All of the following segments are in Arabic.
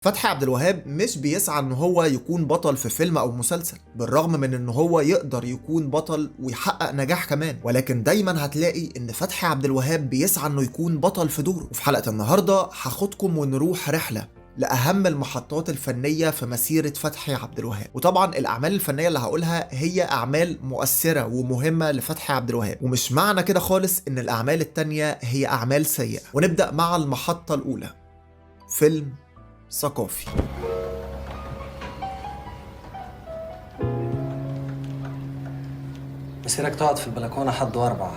فتحي عبد الوهاب مش بيسعى ان هو يكون بطل في فيلم او مسلسل، بالرغم من ان هو يقدر يكون بطل ويحقق نجاح كمان، ولكن دايما هتلاقي ان فتحي عبد الوهاب بيسعى انه يكون بطل في دوره. وفي حلقة النهاردة هاخدكم ونروح رحلة لأهم المحطات الفنية في مسيرة فتحي عبد الوهاب. وطبعا الأعمال الفنية اللي هقولها هي أعمال مؤثرة ومهمة لفتحي عبد الوهاب، ومش معنى كده خالص إن الأعمال التانية هي أعمال سيئة. ونبدأ مع المحطة الأولى، فيلم ثقافي. مسيرك تقعد في البلكونة حد واربعة.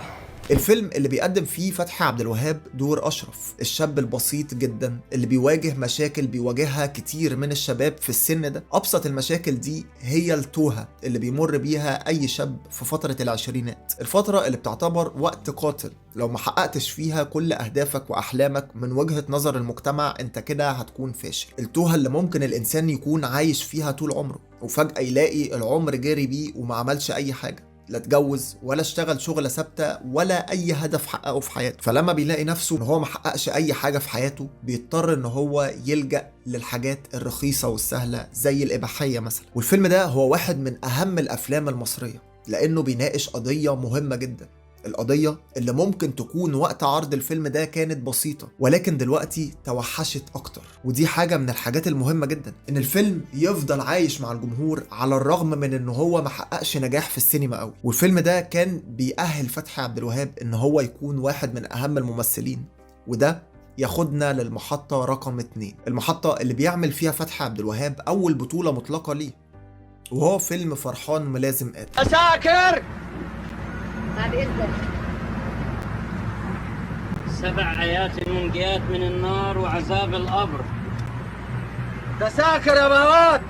الفيلم اللي بيقدم فيه فتحي عبد الوهاب دور أشرف، الشاب البسيط جدا اللي بيواجه مشاكل بيواجهها كتير من الشباب في السن ده. أبسط المشاكل دي هي التوهة اللي بيمر بيها أي شاب في فترة العشرينات، الفترة اللي بتعتبر وقت قاتل. لو ما حققتش فيها كل أهدافك وأحلامك من وجهة نظر المجتمع أنت كده هتكون فاشل. التوهة اللي ممكن الإنسان يكون عايش فيها طول عمره وفجأة يلاقي العمر جاري بيه وما عملش أي حاجة، لا اتجوز ولا اشتغل شغلة ثابتة ولا أي هدف حققه في حياته. فلما بيلاقي نفسه إن هو ما حققش أي حاجة في حياته بيضطر إن هو يلجأ للحاجات الرخيصة والسهلة زي الإباحية مثلا. والفيلم ده هو واحد من أهم الأفلام المصرية لأنه بيناقش قضية مهمة جدا، القضية اللي ممكن تكون وقت عرض الفيلم ده كانت بسيطة ولكن دلوقتي توحشت أكتر. ودي حاجة من الحاجات المهمة جدا، إن الفيلم يفضل عايش مع الجمهور على الرغم من إنه هو ما حققش نجاح في السينما قوي. والفيلم ده كان بيأهل فتحي عبد الوهاب إن هو يكون واحد من أهم الممثلين. وده ياخدنا للمحطة رقم 2، المحطة اللي بيعمل فيها فتحي عبد الوهاب أول بطولة مطلقة ليه، وهو فيلم فرحان ملازم آدم. أساكر بعد إذنك 7 آيات منجيات من النار وعذاب القبر. تساكر يا بهوات،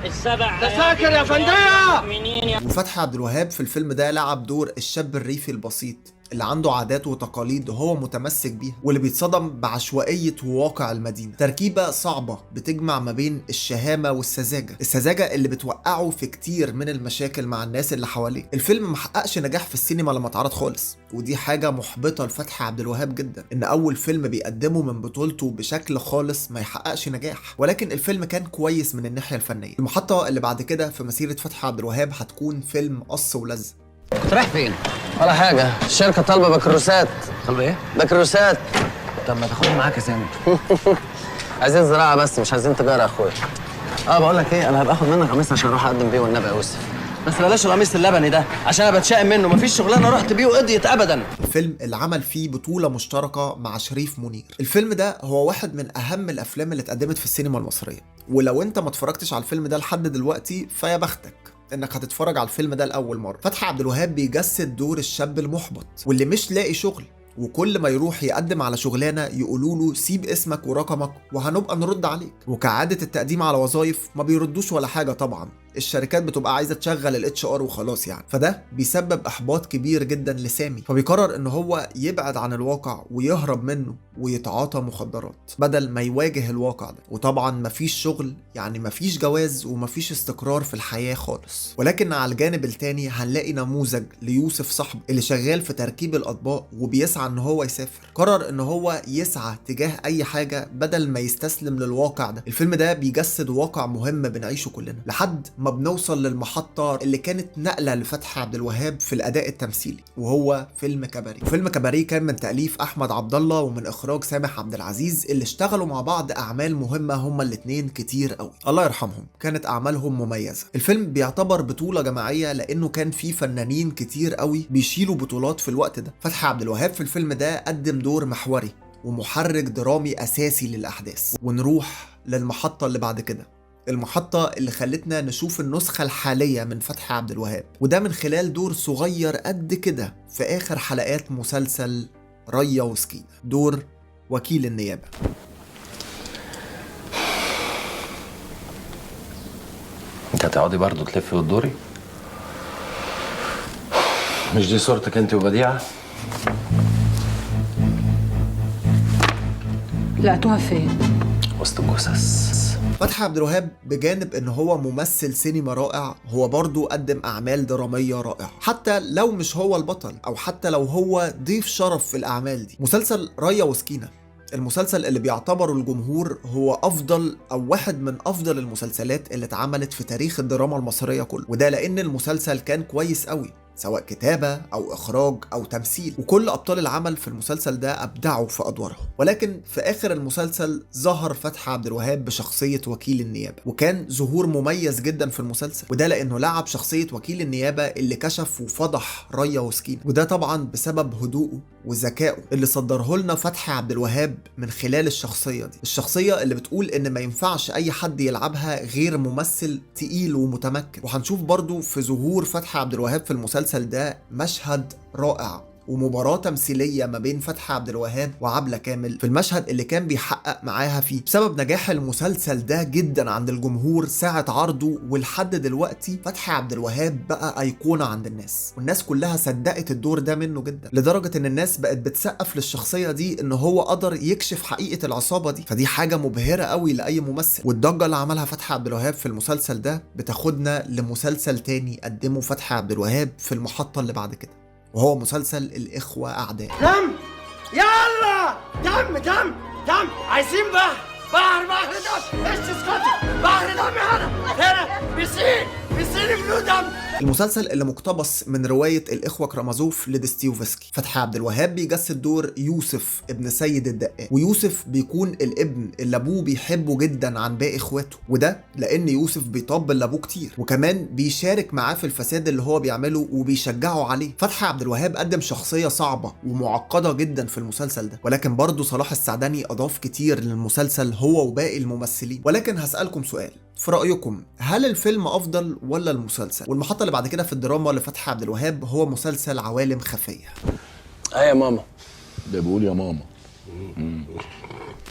السبع تساكر يا فندية. المؤمنين. وفتحي عبد الوهاب في الفيلم ده لعب دور الشاب الريفي البسيط اللي عنده عادات وتقاليد هو متمسك بيها، واللي بيتصدم بعشوائية واقع المدينة. تركيبة صعبة بتجمع ما بين الشهامة والسذاجة، السذاجة اللي بتوقعه في كتير من المشاكل مع الناس اللي حواليه. الفيلم محققش نجاح في السينما لما اتعرض خالص، ودي حاجة محبطة لفتحي عبد الوهاب جدا، ان اول فيلم بيقدمه من بطولته بشكل خالص ما يحققش نجاح. ولكن الفيلم كان كويس من الناحية الفنية. المحطة اللي بعد كده في مسيرة فتحي عبد الوهاب هتكون فيلم قص ولزق. كنت رايح فين؟ ولا حاجة، الشركة طالبة بكالوريوسات. طالبة ايه؟ بكالوريوسات. طب ما تاخدني معاك يا سامي. عايزين زراعة بس مش عايزين تجارة يا اخويا. بقول لك ايه، انا هبقى اخد منك قميص عشان اروح اقدم بيه والنبي يا يوسف. بس بلاش القميص اللبني ده عشان انا بتشائم منه، مفيش شغلانة رحت بيه وقضيت ابدا. الفيلم اللي عمل فيه بطولة مشتركة مع شريف منير. الفيلم ده هو واحد من أهم الأفلام اللي اتقدمت في السينما المصرية، ولو أنت ما اتفرجتش على الفيلم ده لحد دلوقتي فيا بختك انك هتتفرج على الفيلم ده لأول مرة. فتحي عبد الوهاب بيجسد دور الشاب المحبط واللي مش لاقي شغل، وكل ما يروح يقدم على شغلانه يقولوا له سيب اسمك ورقمك وهنبقى نرد عليك. وكعاده التقديم على وظائف ما بيردوش ولا حاجه، طبعا الشركات بتبقى عايزه تشغل الاتش ار وخلاص يعني. فده بيسبب احباط كبير جدا لسامي، فبيقرر ان هو يبعد عن الواقع ويهرب منه ويتعاطى مخدرات بدل ما يواجه الواقع ده. وطبعا مفيش شغل يعني مفيش جواز ومفيش استقرار في الحياه خالص. ولكن على الجانب التاني هنلاقي نموذج ليوسف صاحبه اللي شغال في تركيب الاطباق وبيسعى ان هو يسافر. قرر ان هو يسعى تجاه اي حاجه بدل ما يستسلم للواقع ده. الفيلم ده بيجسد واقع مهم بنعيشه كلنا لحد ما بنوصل للمحطه اللي كانت نقله لفتحي عبد الوهاب في الاداء التمثيلي، وهو فيلم كباريه. وفيلم كباريه كان من تاليف احمد عبد الله ومن اخراج سامح عبد العزيز، اللي اشتغلوا مع بعض اعمال مهمه هما الاثنين كتير قوي، الله يرحمهم، كانت اعمالهم مميزه. الفيلم بيعتبر بطوله جماعيه لانه كان فيه فنانين كتير قوي بيشيلوا بطولات في الوقت ده. فتحي عبد الوهاب في الفيلم ده قدم دور محوري ومحرك درامي اساسي للاحداث. ونروح للمحطه اللي بعد كده، المحطة اللي خلتنا نشوف النسخة الحالية من فتحي عبد الوهاب، وده من خلال دور صغير قد كده في آخر حلقات مسلسل ريا وسكينة، دور وكيل النيابة. انت هتقعدي برضه تلفي وتدوري؟ مش دي صورتك انت وبديعة؟ لقيتوها فين؟ وسط الجثث. فتحي عبد الوهاب بجانب ان هو ممثل سينما رائع، هو برضه قدم اعمال دراميه رائعه، حتى لو مش هو البطل او حتى لو هو ضيف شرف في الاعمال دي. مسلسل ريا وسكينة المسلسل اللي بيعتبره الجمهور هو افضل او واحد من افضل المسلسلات اللي اتعملت في تاريخ الدراما المصرية كله، وده لان المسلسل كان كويس قوي سواء كتابة أو إخراج أو تمثيل، وكل أبطال العمل في المسلسل ده أبدعوا في أدوارهم. ولكن في آخر المسلسل ظهر فتحي عبد الوهاب بشخصية وكيل النيابة، وكان ظهور مميز جدا في المسلسل، وده لأنه لعب شخصية وكيل النيابة اللي كشف وفضح ريا وسكينة، وده طبعا بسبب هدوءه وذكائه اللي صدره لنا فتحي عبد الوهاب من خلال الشخصية دي، الشخصية اللي بتقول إن ما ينفعش أي حد يلعبها غير ممثل تقيل ومتمكن. وهنشوف برضو في ظهور فتحي عبد الوهاب في المسلسل ده مشهد رائع ومباراة تمثيلية ما بين فتحي عبد الوهاب وعبلة كامل في المشهد اللي كان بيحقق معاها فيه. بسبب نجاح المسلسل ده جدا عند الجمهور ساعة عرضه ولحد دلوقتي فتحي عبد الوهاب بقى أيقونة عند الناس، والناس كلها صدقت الدور ده منه جدا، لدرجة ان الناس بقت بتسقف للشخصية دي ان هو قدر يكشف حقيقة العصابة دي، فدي حاجة مبهرة قوي لأي ممثل. والضجة اللي عملها فتحي عبد الوهاب في المسلسل ده بتاخدنا لمسلسل تاني قدمه فتحي عبد الوهاب في المحطة اللي بعد كده، وهو مسلسل الإخوة أعداء. دم يلا دم دم دم، عايزين بحر دم، ايش تسكتي؟ بحر دم هنا بيسين بلو دم. المسلسل اللي مقتبس من رواية الإخوة كرامازوف لدستيوفسكي. فتحي عبد الوهاب بيجسد دور يوسف ابن سيد الدقاق، ويوسف بيكون الابن اللي أبوه بيحبه جدا عن باقي إخواته، وده لأن يوسف بيطبل لأبوه كتير وكمان بيشارك معاه في الفساد اللي هو بيعمله وبيشجعه عليه. فتحي عبد الوهاب قدم شخصية صعبة ومعقدة جدا في المسلسل ده، ولكن برضه صلاح السعدني أضاف كتير للمسلسل هو وباقي الممثلين. ولكن هسألكم سؤال، في رأيكم هل الفيلم أفضل ولا المسلسل؟ والمحطة اللي بعد كده في الدراما لفتحي عبد الوهاب هو مسلسل عوالم خفية. يا ماما. ده بيقول يا ماما.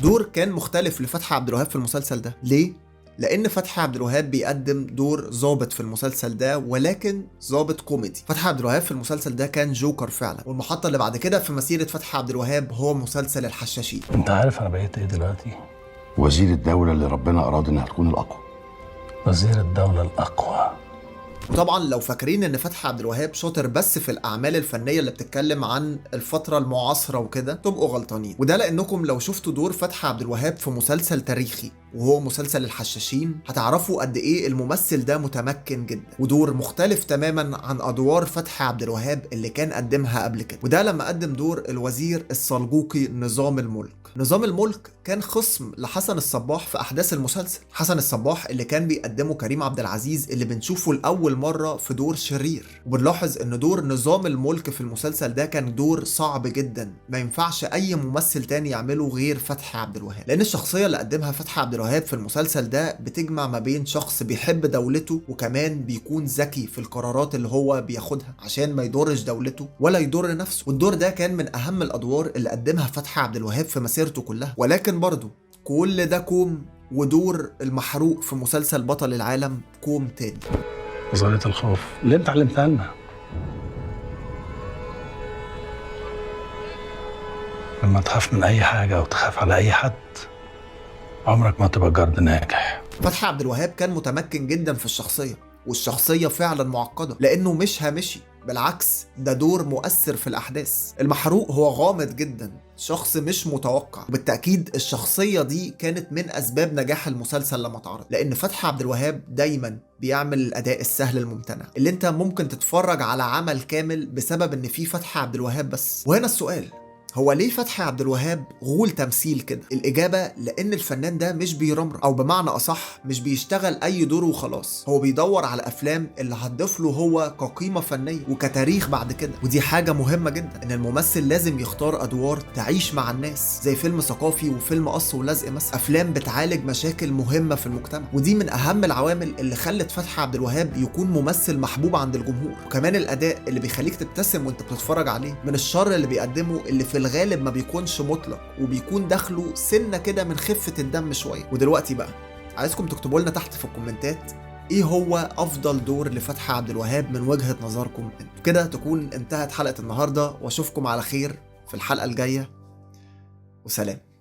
دور كان مختلف لفتحي عبد الوهاب في المسلسل ده، ليه؟ لأن فتحي عبد الوهاب بيقدم دور ضابط في المسلسل ده، ولكن ضابط كوميدي. فتحي عبد الوهاب في المسلسل ده كان جوكر فعلا. والمحطة اللي بعد كده في مسيرة فتحي عبد الوهاب هو مسلسل الحشاشين. انت عارف انا بقيت ايه دلوقتي؟ وزير الدولة اللي ربنا أراد إنها تكون الأقوى. وزير الدولة الأقوى. وطبعا لو فاكرين ان فتحي عبد الوهاب شاطر بس في الاعمال الفنيه اللي بتتكلم عن الفتره المعاصره وكده، تبقوا غلطانين. وده لانكم لو شفتوا دور فتحي عبد الوهاب في مسلسل تاريخي وهو مسلسل الحشاشين هتعرفوا قد ايه الممثل ده متمكن جدا، ودور مختلف تماما عن ادوار فتحي عبد الوهاب اللي كان قدمها قبل كده. وده لما قدم دور الوزير السلجوقي نظام الملك. نظام الملك كان خصم لحسن الصباح في احداث المسلسل، حسن الصباح اللي كان بيقدمه كريم عبد العزيز اللي بنشوفه لاول مره في دور شرير. وبنلاحظ ان دور نظام الملك في المسلسل ده كان دور صعب جدا، ما ينفعش اي ممثل تاني يعمله غير فتحي عبد الوهاب، لان الشخصيه اللي قدمها فتحي عبد الوهاب في المسلسل ده بتجمع ما بين شخص بيحب دولته وكمان بيكون ذكي في القرارات اللي هو بياخدها عشان ما يضرش دولته ولا يضر نفسه. والدور ده كان من اهم الادوار اللي قدمها فتحي عبد الوهاب في مسيرته كلها. ولكن برضه كل ده كوم، ودور المحروق في مسلسل بطل العالم كوم تاني. نظرية الخوف اللي انت علمتها لنا، لما تخاف من اي حاجة او تخاف على اي حد عمرك ما تبقى جارد ناجح. فتحي عبد الوهاب كان متمكن جدا في الشخصية، والشخصية فعلا معقدة لانه مش هامشي، بالعكس ده دور مؤثر في الأحداث. المحروق هو غامض جدا، شخص مش متوقع، وبالتأكيد الشخصية دي كانت من أسباب نجاح المسلسل لما اتعرض، لأن فتحي عبد الوهاب دايما بيعمل الأداء السهل الممتنع اللي انت ممكن تتفرج على عمل كامل بسبب ان فيه فتحي عبد الوهاب بس. وهنا السؤال، هو ليه فتحي عبد الوهاب غول تمثيل كده؟ الإجابة لأن الفنان ده مش بيرمر، أو بمعنى أصح مش بيشتغل أي دور وخلاص، هو بيدور على أفلام اللي هتضيف له هو كقيمة فنية وكتاريخ بعد كده. ودي حاجة مهمة جدا، إن الممثل لازم يختار أدوار تعيش مع الناس، زي فيلم ثقافي وفيلم قص ولزق مثلا، أفلام بتعالج مشاكل مهمة في المجتمع. ودي من أهم العوامل اللي خلت فتحي عبد الوهاب يكون ممثل محبوب عند الجمهور. وكمان الأداء اللي بيخليك تبتسم وأنت بتتفرج عليه، من الشر اللي بيقدمه اللي في الغالب ما بيكونش مطلق، وبيكون داخله سنة كده من خفة الدم شوية. ودلوقتي بقى عايزكم تكتبوا لنا تحت في الكومنتات ايه هو افضل دور لفتحي عبد الوهاب من وجهة نظركم انتوا. كده تكون انتهت حلقة النهاردة، واشوفكم على خير في الحلقة الجاية، وسلام.